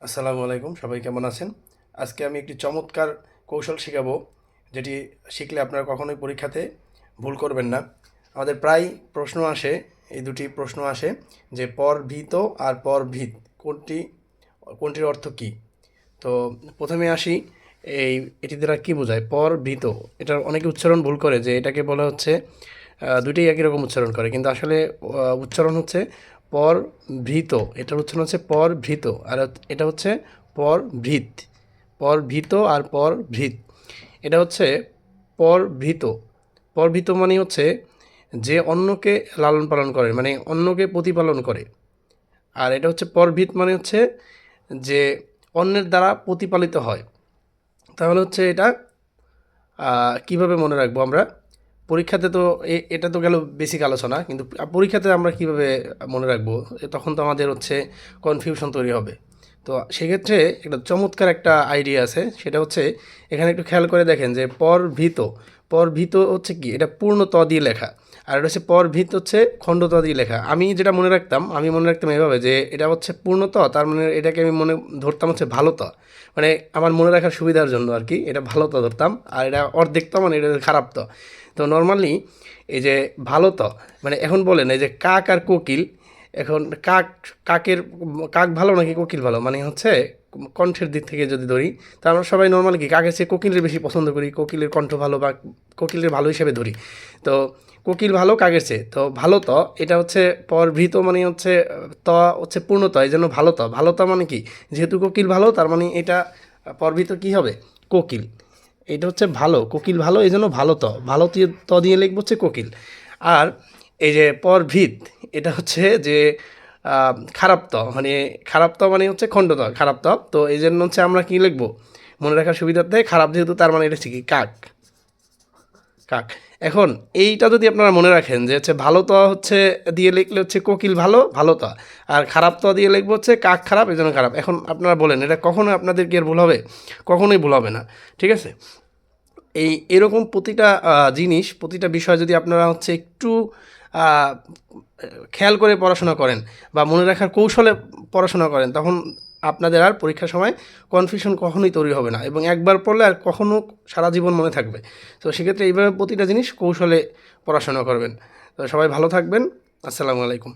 আসসালামু আলাইকুম, সবাই কেমন আছেন? আজকে আমি একটি চমৎকার কৌশল শেখাবো, যেটি শিখলে আপনারা কখনোই পরীক্ষাতে ভুল করবেন না। আমাদের প্রায় প্রশ্ন আসে, এই দুটি প্রশ্ন আসে যে পরভীত আর পরভীত কোনটির অর্থ কী। তো প্রথমে আসি, এটি দ্বারা কী বোঝায় পরভীত। এটার অনেকে উচ্চারণ ভুল করে যে এটাকে বলা হচ্ছে দুটোই একই রকম উচ্চারণ করে, কিন্তু আসলে উচ্চারণ হচ্ছে পরভৃত। এটার উচ্চারণ হচ্ছে পরভৃত, আর এটা হচ্ছে পরভৃত। পরভৃত আর পরভৃত, এটা হচ্ছে পরভৃত। পরভৃত মানে হচ্ছে যে অন্যকে লালন পালন করে, মানে অন্যকে প্রতিপালন করে। আর এটা হচ্ছে পরভৃত মানে হচ্ছে যে অন্যের দ্বারা প্রতিপালিত হয়। তাহলে হচ্ছে এটা কিভাবে মনে রাখবো আমরা? পরীক্ষাতে তো এটা তো গেল বেসিক আলোচনা, কিন্তু পরীক্ষাতে আমরা কিভাবে মনে রাখবো? তখন তো আমাদের হচ্ছে কনফিউশন তৈরি হবে। তো সেক্ষেত্রে একটা চমৎকার একটা আইডিয়া আছে, সেটা হচ্ছে এখানে একটু খেয়াল করে দেখেন যে পরভীত। পরভীত হচ্ছে কি, এটা পূর্ণ ত দিয়ে লেখা, আর এটা হচ্ছে পরভীত হচ্ছে খণ্ড ত দিয়ে লেখা। আমি যেটা মনে রাখতাম এভাবে যে এটা হচ্ছে পূর্ণ ত, তার মানে এটাকে আমি মনে ধরতাম হচ্ছে ভালো ত, মানে আমার মনে রাখার সুবিধার জন্য আর কি, এটা ভালো তো ধরতাম। আর এটা অর্ধেক তো, মানে এটা খারাপ তো। তো নর্মালি এই যে ভালো তো, মানে এখন বলেন এই যে কাক আর কোকিল, এখন কাকের কাক ভালো নাকি কোকিল ভালো, মানে হচ্ছে কণ্ঠের দিক থেকে যদি ধরি, তা আমরা সবাই নর্মালি কি কাকের চেয়ে কোকিলের বেশি পছন্দ করি, কোকিলের কণ্ঠ ভালো বা কোকিলের ভালো হিসেবে ধরি। তো কোকিল ভালো কাকের চেয়ে, তো ভালো তো এটা হচ্ছে পরভৃত, মানে হচ্ছে ত হচ্ছে পূর্ণত, এই জন্য ভালো তো। ভালো তো মানে কি, যেহেতু কোকিল ভালো, তার মানে এটা পরভৃত কী হবে, কোকিল। এটা হচ্ছে ভালো, কোকিল ভালো, এই জন্য ভালো তো। ভালো দিয়ে ত দিয়ে লিখবো হচ্ছে কোকিল। আর এই যে পরভীত, এটা হচ্ছে যে খারাপ ত, মানে খারাপ ত মানে হচ্ছে খণ্ড ত, খারাপ ত। তো এই জন্য হচ্ছে আমরা কী লিখবো মনে রাখার সুবিধার্থে, খারাপ যেহেতু, তার মানে এটা হচ্ছে কি কাক। কাক। এখন এইটা যদি আপনারা মনে রাখেন যে হচ্ছে ভালো ত হচ্ছে দিয়ে লিখলে হচ্ছে কোকিল ভালো, ভালো ত। আর খারাপ ত দিয়ে লিখবো হচ্ছে কাক খারাপ, এই জন্য খারাপ। এখন আপনারা বলেন এটা কখনোই আপনাদের কি আর ভুল হবে? কখনোই ভুল হবে না, ঠিক আছে? এরকম প্রতিটা জিনিস, প্রতিটা বিষয় যদি আপনারা হচ্ছে একটু আহ, খেয়াল করে পড়াশোনা করেন বা মনে রাখার কৌশলে পড়াশোনা করেন, তখন আপনাদের আর পরীক্ষার সময় কনফিউশন কখনোই তৈরি হবে না, এবং একবার পড়লে আর কখনও সারা জীবন মনে থাকবে। তো সেক্ষেত্রে এইভাবে প্রতিটা জিনিস কৌশলে পড়াশোনা করবেন। তো সবাই ভালো থাকবেন। আসসালামু আলাইকুম।